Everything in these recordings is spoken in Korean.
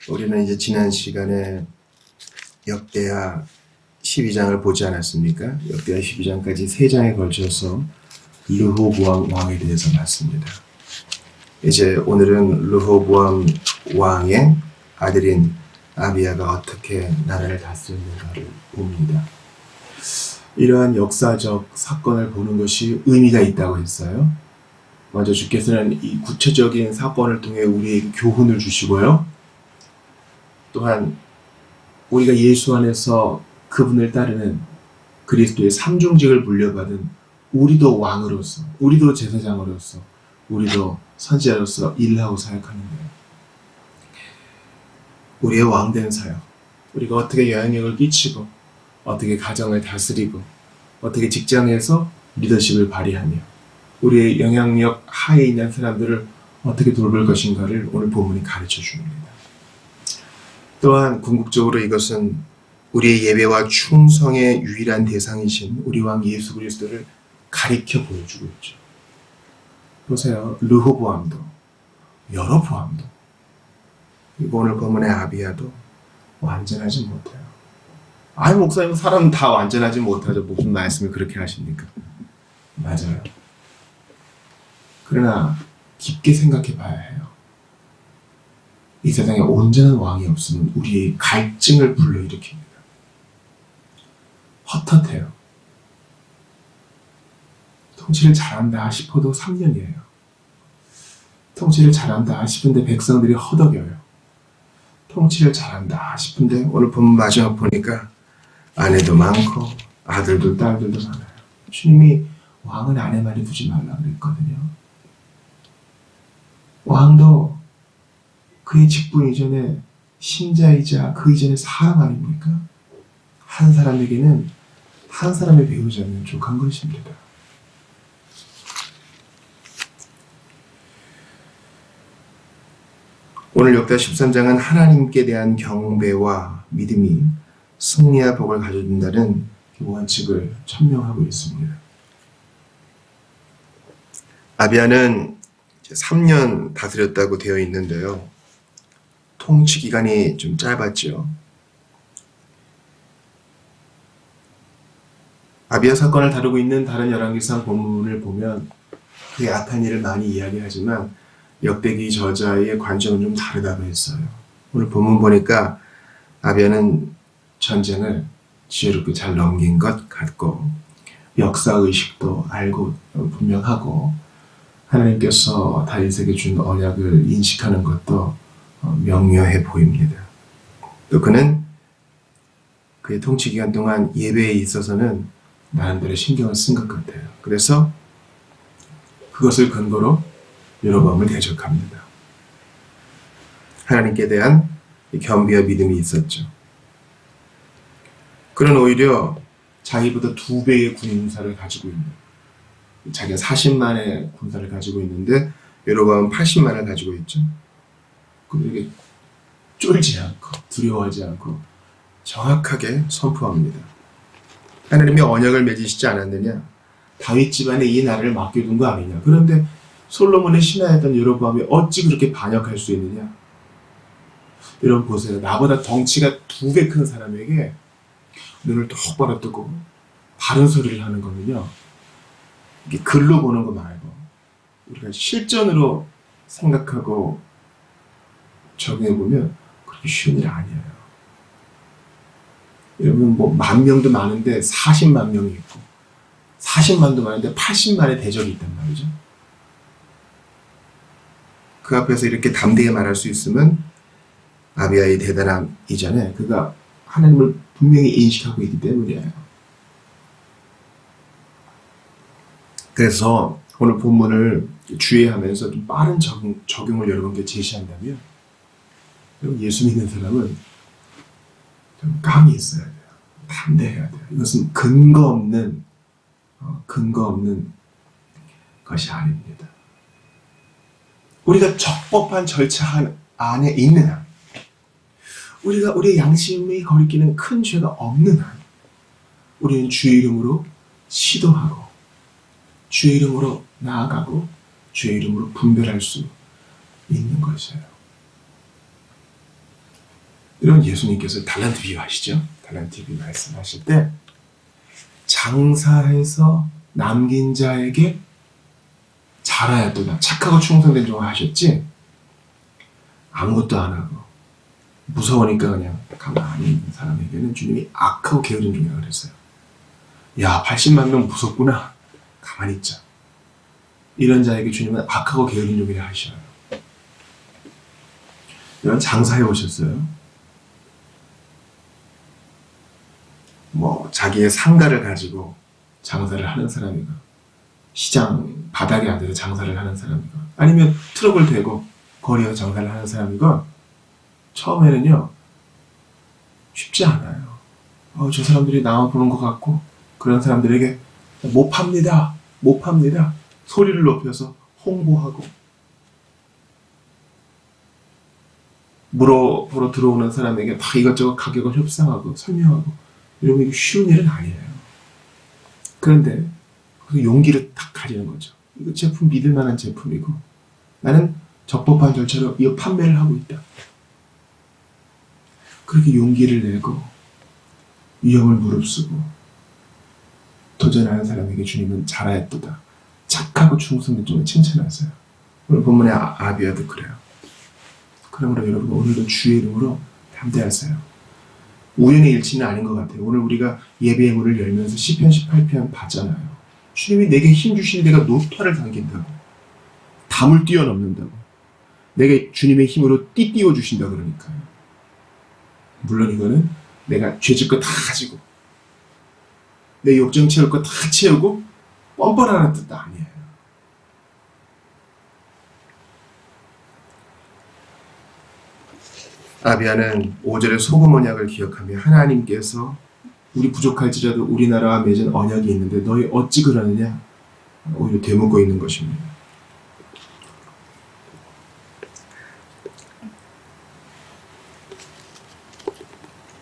우리는 이제 지난 시간에 역대하 12장을 보지 않았습니까? 역대하 12장까지 3장에 걸쳐서 르호보암 왕에 대해서 봤습니다. 이제 오늘은 르호보암 왕의 아들인 아비야가 어떻게 나라를 다스렸는가를 봅니다. 이러한 역사적 사건을 보는 것이 의미가 있다고 했어요. 먼저 주께서는 이 구체적인 사건을 통해 우리에게 교훈을 주시고요. 또한 우리가 예수 안에서 그분을 따르는 그리스도의 삼중직을 물려받은 우리도 왕으로서, 우리도 제사장으로서, 우리도 선지자로서 일하고 사역하는데요. 우리의 왕된 사역, 우리가 어떻게 영향력을 끼치고, 어떻게 가정을 다스리고, 어떻게 직장에서 리더십을 발휘하며, 우리의 영향력 하에 있는 사람들을 어떻게 돌볼 것인가를 오늘 본문이 가르쳐 줍니다. 또한 궁극적으로 이것은 우리의 예배와 충성의 유일한 대상이신 우리 왕 예수 그리스도를 가리켜 보여주고 있죠. 보세요. 르호보암도 여로보암도 그리고 오늘 본문의 아비야도 완전하지 못해요. 아니 목사님 사람 다 완전하지 못하죠. 무슨 말씀을 그렇게 하십니까? 맞아요. 그러나 깊게 생각해 봐야 해요. 이 세상에 온전한 왕이 없으면 우리의 갈증을 불러일으킵니다. 헛헛해요. 통치를 잘한다 싶어도 3년이에요. 통치를 잘한다 싶은데 백성들이 허덕여요. 통치를 잘한다 싶은데 오늘 본문 마지막 보니까 아내도 많고 아들도 딸들도 많아요. 주님이 왕은 아내만이 두지 말라 그랬거든요. 왕도 그의 직분 이전에 신자이자 그 이전에 사람 아닙니까? 한 사람에게는 한 사람의 배우자면 족한 것입니다. 오늘 역대 13장은 하나님께 대한 경배와 믿음이 승리와 복을 가져준다는 원칙을 천명하고 있습니다. 아비야는 3년 다스렸다고 되어 있는데요. 통치 기간이 좀 짧았죠. 아비야 사건을 다루고 있는 다른 열왕기상 본문을 보면 그의 악한 일을 많이 이야기하지만 역대기 저자의 관점은 좀 다르다고 했어요. 오늘 본문 보니까 아비야는 전쟁을 지혜롭게 잘 넘긴 것 같고 역사의식도 알고 분명하고 하나님께서 다윗에게 준 언약을 인식하는 것도 명료해 보입니다. 또 그는 그의 통치 기간 동안 예배에 있어서는 나름대로 신경을 쓴 것 같아요. 그래서 그것을 근거로 여로보암을 대적합니다. 하나님께 대한 겸비와 믿음이 있었죠. 그는 오히려 자기보다 2배의 군사를 가지고 있는, 자기가 40만의 군사를 가지고 있는데 여로보암은 80만을 가지고 있죠. 그에게 쫄지 않고 두려워하지 않고 정확하게 선포합니다. 하나님이 언약을 맺으시지 않았느냐? 다윗 집안에 이 나라를 맡겨둔 거 아니냐? 그런데 솔로몬의 신하였던 여로보암이 어찌 그렇게 반역할 수 있느냐? 여러분 보세요. 나보다 덩치가 2배 큰 사람에게 눈을 똑바로 뜨고 바른 소리를 하는 거면요. 이게 글로 보는 거 말고 우리가 실전으로 생각하고 적용해보면 그렇게 쉬운 일 아니에요. 여러분 뭐 10,000명도 많은데 40만 명이 있고 40만도 많은데 80만의 대적이 있단 말이죠. 그 앞에서 이렇게 담대히 말할 수 있으면 아비야의 대단함 이전에 그가 하나님을 분명히 인식하고 있기 때문이에요. 그래서 오늘 본문을 주의하면서 좀 빠른 적용을 여러분께 제시한다면 예수 믿는 사람은 좀 감이 있어야 돼요. 담대해야 돼요. 이것은 근거 없는 것이 아닙니다. 우리가 적법한 절차 안에 있는 한, 우리가 우리의 양심이 거리끼는 큰 죄가 없는 한, 우리는 주의 이름으로 시도하고, 주의 이름으로 나아가고, 주의 이름으로 분별할 수 있는 것이에요. 이런 예수님께서 달란트 비유하시죠. 달란트 비유 말씀하실 때 장사해서 남긴 자에게 잘하였도다. 착하고 충성된 종을 하셨지 아무것도 안 하고 무서우니까 그냥 가만히 있는 사람에게는 주님이 악하고 게으른 종이라고 그랬어요. 야, 80만 명 무섭구나. 가만히 있자. 이런 자에게 주님은 악하고 게으른 종이라 하셔요. 이런 장사해 오셨어요. 자기의 상가를 가지고 장사를 하는 사람이가, 시장 바닥에 앉아서 장사를 하는 사람이가, 아니면 트럭을 대고 거리에서 장사를 하는 사람이가 처음에는요 쉽지 않아요. 저 사람들이 나만 보는 것 같고, 그런 사람들에게 못 팝니다 소리를 높여서 홍보하고, 보러 들어오는 사람에게 다 이것저것 가격을 협상하고 설명하고 이러면 이게 쉬운 일은 아니에요. 그런데 그 용기를 딱 가지는 거죠. 이거 제품 믿을 만한 제품이고 나는 적법한 절차로 이거 판매를 하고 있다. 그렇게 용기를 내고 위험을 무릅쓰고 도전하는 사람에게 주님은 잘하였도다. 착하고 충성된 종을 칭찬하세요. 오늘 본문의 아비아도 그래요. 그러므로 여러분 오늘도 주의 이름으로 담대하세요. 우연의 일치는 아닌 것 같아요. 오늘 우리가 예배의 문을 열면서 시편 18편 봤잖아요. 주님이 내게 힘 주시니 내가 노타를 당긴다고, 담을 뛰어넘는다고, 내게 주님의 힘으로 띠띠워 주신다 그러니까요. 물론 이거는 내가 죄질 거 다 가지고 내 욕정 채울 거 다 채우고 뻔뻔하는 뜻도 아니에요. 아비아는 5절의 소금 언약을 기억하며 하나님께서 우리 부족할지라도 우리나라와 맺은 언약이 있는데 너희 어찌 그러느냐 오히려 되묻고 있는 것입니다.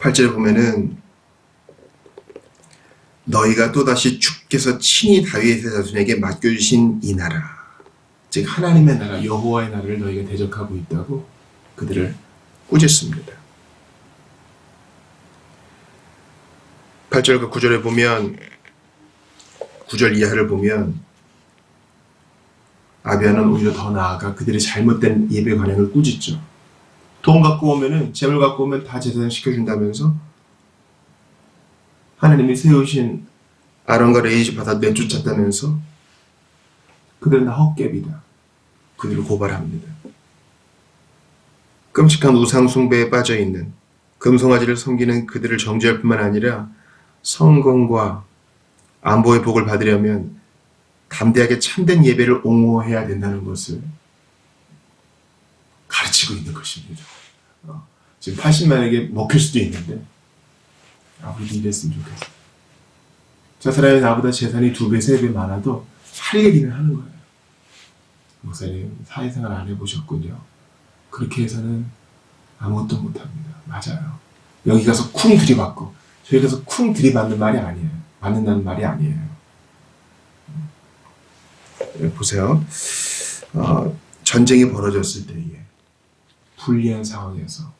(8절에) 보면은 너희가 또다시 주께서 친히 다윗의 자손에게 맡겨주신 이 나라, 즉 하나님의 나라 여호와의 나라를 너희가 대적하고 있다고 그들을 꾸짖습니다. 8절과 9절에 보면, 9절 이하를 보면 아비아는 오히려 더 나아가 그들의 잘못된 예배 관행을 꾸짖죠. 돈 갖고 오면은, 재물 갖고 오면 다 제사장 시켜준다면서 하나님이 세우신 아론과 레이지 받아 내쫓았다면서 그들은 다 헛개비다. 그들을 고발합니다. 끔찍한 우상 숭배에 빠져있는, 금송아지를 섬기는 그들을 정죄할 뿐만 아니라 성공과 안보의 복을 받으려면 담대하게 참된 예배를 옹호해야 된다는 것을 가르치고 있는 것입니다. 지금 80만에게 먹힐 수도 있는데 우리도 이랬으면 좋겠어요. 저 사람이 나보다 재산이 2배, 3배 많아도 할 얘기는 하는 거예요. 목사님 사회생활 안 해보셨군요. 그렇게 해서는 아무것도 못합니다. 맞아요. 여기 가서 쿵 들이받고 저기 가서 쿵 들이받는 말이 아니에요. 맞는다는 말이 아니에요. 보세요. 전쟁이 벌어졌을 때에 불리한 상황에서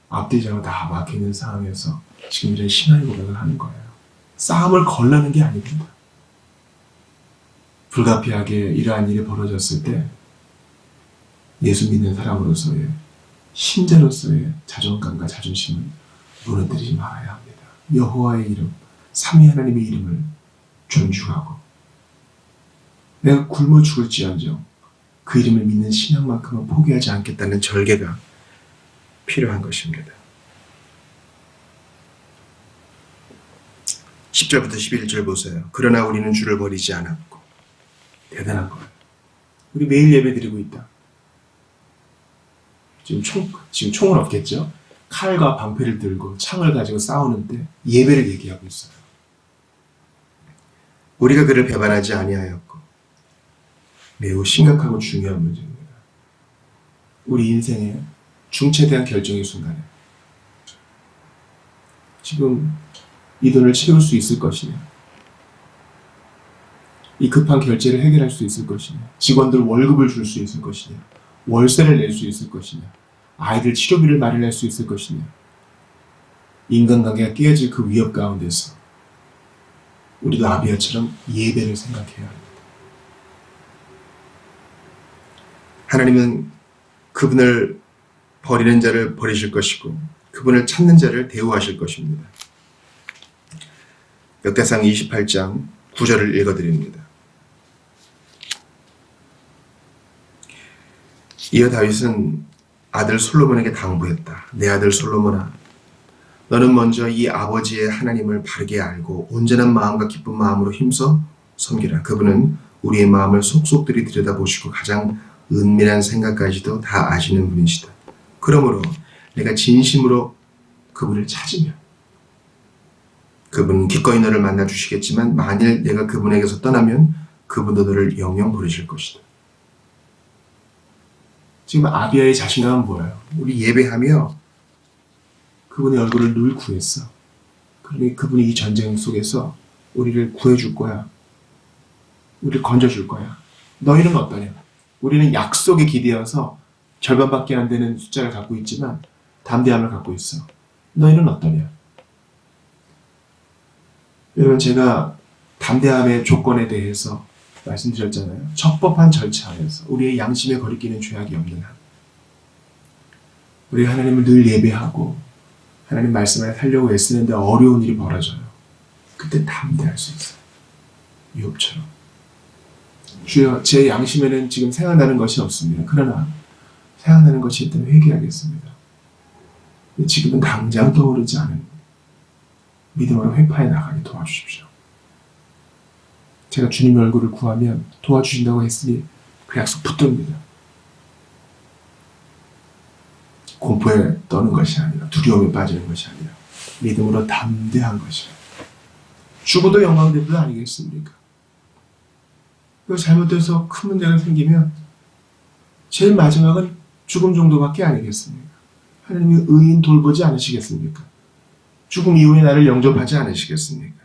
앞뒤자가 다 막혀있는 상황에서 지금 이런 신앙의 고백을 하는 거예요. 싸움을 걸라는 게 아닙니다. 불가피하게 이러한 일이 벌어졌을 때 예수 믿는 사람으로서의 신자로서의 자존감과 자존심을 무너뜨리지 말아야 합니다. 여호와의 이름, 삼위 하나님의 이름을 존중하고 내가 굶어 죽을지언정 그 이름을 믿는 신앙만큼은 포기하지 않겠다는 절개가 필요한 것입니다. 10절부터 11절 보세요. 그러나 우리는 주를 버리지 않았고. 대단한 거예요. 우리 매일 예배 드리고 있다. 지금 총은 없겠죠? 칼과 방패를 들고 창을 가지고 싸우는데 예배를 얘기하고 있어요. 우리가 그를 배반하지 아니하였고. 매우 심각하고 중요한 문제입니다. 우리 인생의 중차대한 결정의 순간에 지금 이 돈을 채울 수 있을 것이냐, 이 급한 결제를 해결할 수 있을 것이냐, 직원들 월급을 줄 수 있을 것이냐, 월세를 낼 수 있을 것이냐, 아이들 치료비를 마련할 수 있을 것이냐? 인간관계가 깨어질 그 위협 가운데서 우리도 아비야처럼 예배를 생각해야 합니다. 하나님은 그분을 버리는 자를 버리실 것이고 그분을 찾는 자를 대우하실 것입니다. 역대상 28장 9절을 읽어드립니다. 이어 다윗은 아들 솔로몬에게 당부했다. 내 아들 솔로몬아, 너는 먼저 이 아버지의 하나님을 바르게 알고 온전한 마음과 기쁜 마음으로 힘써 섬기라. 그분은 우리의 마음을 속속들이 들여다보시고 가장 은밀한 생각까지도 다 아시는 분이시다. 그러므로 내가 진심으로 그분을 찾으면 그분은 기꺼이 너를 만나 주시겠지만 만일 내가 그분에게서 떠나면 그분도 너를 영영 버리실 것이다. 지금 아비야의 자신감은 뭐예요? 우리 예배하며 그분의 얼굴을 늘 구했어. 그러니 그분이 이 전쟁 속에서 우리를 구해줄 거야. 우리를 건져줄 거야. 너희는 어떠냐? 우리는 약속에 기대어서 절반밖에 안 되는 숫자를 갖고 있지만 담대함을 갖고 있어. 너희는 어떠냐? 여러분, 제가 담대함의 조건에 대해서 말씀드렸잖아요. 적법한 절차 안에서 우리의 양심에 거리끼는 죄악이 없는 한 우리 하나님을 늘 예배하고 하나님 말씀을 살려고 애쓰는데 어려운 일이 벌어져요. 그때 담대할 수 있어요. 욥처럼. 주여, 제 양심에는 지금 생각나는 것이 없습니다. 그러나 생각나는 것이 있다면 회개하겠습니다. 지금은 당장 떠오르지 않은 믿음으로 회파해 나가게 도와주십시오. 제가 주님의 얼굴을 구하면 도와주신다고 했으니 그 약속 붙듭니다. 공포에 떠는 것이 아니라 두려움에 빠지는 것이 아니라 믿음으로 담대한 것이라. 죽어도 영광되도 아니겠습니까? 그리고 잘못돼서 큰 문제가 생기면 제일 마지막은 죽음 정도밖에 아니겠습니까? 하나님이 의인 돌보지 않으시겠습니까? 죽음 이후에 나를 영접하지 않으시겠습니까?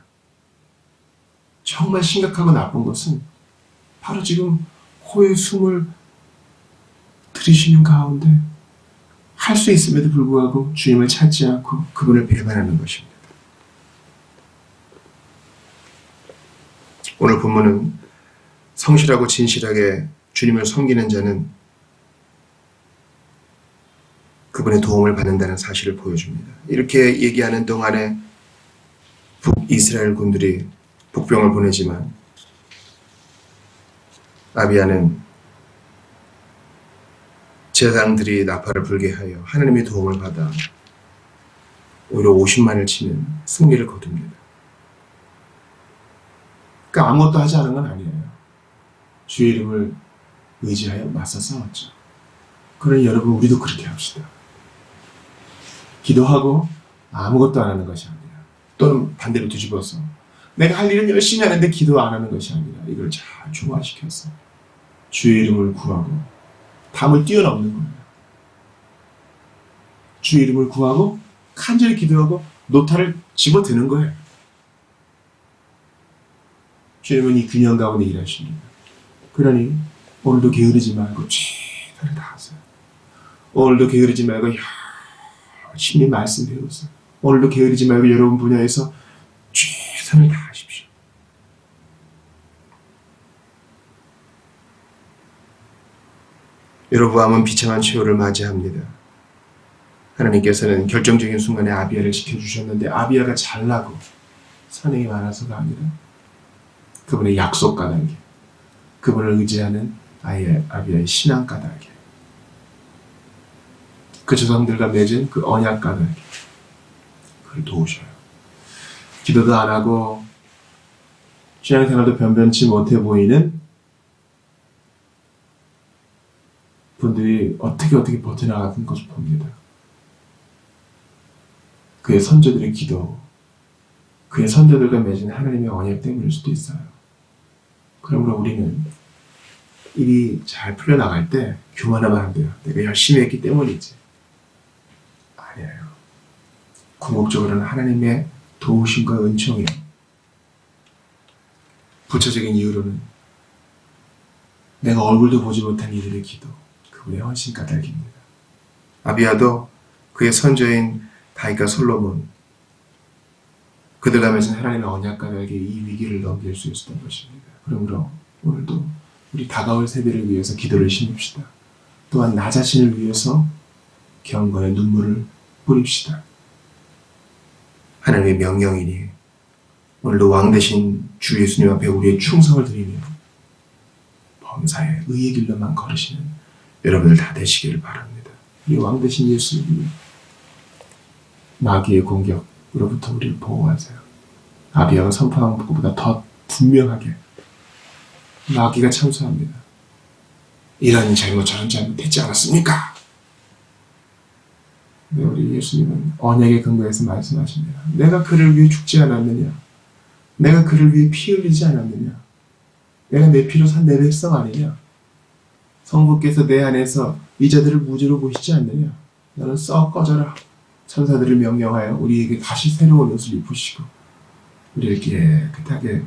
정말 심각하고 나쁜 것은 바로 지금 코에 숨을 들이쉬는 가운데 할 수 있음에도 불구하고 주님을 찾지 않고 그분을 배반하는 것입니다. 오늘 본문은 성실하고 진실하게 주님을 섬기는 자는 그분의 도움을 받는다는 사실을 보여줍니다. 이렇게 얘기하는 동안에 북이스라엘 군들이 복병을 보내지만 아비야는 제사장들이 나팔을 불게 하여 하나님의 도움을 받아 오히려 50만을 치는 승리를 거둡니다. 그러니까 아무것도 하지 않은 건 아니에요. 주의 이름을 의지하여 맞서 싸웠죠. 그러니 여러분, 우리도 그렇게 합시다. 기도하고 아무것도 안 하는 것이 아니라, 또는 반대로 뒤집어서 내가 할 일은 열심히 하는데 기도 안 하는 것이 아니라 이걸 잘 중화시켜서 주의 이름을 구하고 담을 뛰어넘는 거예요. 주의 이름을 구하고 간절히 기도하고 노타를 집어드는 거예요. 주님은 이 균형 가운데 일하십니다. 그러니 오늘도 게으르지 말고 최선을 다하세요. 오늘도 게으르지 말고 열심히 말씀 배우세요. 오늘도 게으르지 말고 여러분 분야에서 최선을 다하십시오. 여로보암은 비참한 최후를 맞이합니다. 하나님께서는 결정적인 순간에 아비야를 지켜주셨는데 아비야가 잘나고 선행이 많아서가 아니라 그분의 약속 까닭에, 그분을 의지하는 아비야의 신앙 까닭에, 그 조상들과 맺은 그 언약 까닭에 그를 도우셔요. 기도도 안 하고 신앙생활도 변변치 못해 보이는 분들이 어떻게 버텨나가는 것을 봅니다. 그의 선조들의 기도, 그의 선조들과 맺은 하나님의 언약 때문일 수도 있어요. 그러므로 우리는 일이 잘 풀려나갈 때 교만하면 안 돼요. 내가 열심히 했기 때문이지. 아니에요. 궁극적으로는 하나님의 도우심과 은총이에요. 부차적인 이유로는 내가 얼굴도 보지 못한 이들의 기도, 그분의 헌신 까닭입니다. 아비야도 그의 선조인 다윗과 솔로몬, 그들과 맺은 하나님의 언약가에게 이 위기를 넘길 수 있었던 것입니다. 그러므로 오늘도 우리 다가올 세대를 위해서 기도를 심읍시다. 또한 나 자신을 위해서 경건의 눈물을 뿌립시다. 하나님의 명령이니 오늘도 왕 대신 주 예수님 앞에 우리의 충성을 드리며 범사에 의의 길로만 걸으시는 여러분들 다 되시기를 바랍니다. 우리 왕 대신 예수님이 마귀의 공격으로부터 우리를 보호하세요. 아비야가 선포한 것보다 더 분명하게 마귀가 참소합니다. 이런 잘못 저런 잘못 했지 않았습니까? 네, 우리 예수님은 언약의 근거에서 말씀하십니다. 내가 그를 위해 죽지 않았느냐? 내가 그를 위해 피 흘리지 않았느냐? 내가 내 피로 산 내 백성 아니냐? 성부께서 내 안에서 이 자들을 무죄로 보시지 않느냐? 너는 썩 꺼져라. 천사들을 명령하여 우리에게 다시 새로운 옷을 입으시고 우리를 깨끗하게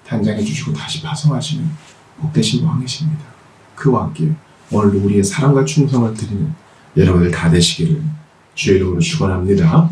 단장해 주시고 다시 파송하시는 복되신 왕이십니다. 그 왕께 오늘도 우리의 사랑과 충성을 드리는 여러분들 다 되시기를 주의 이름으로 축원합니다.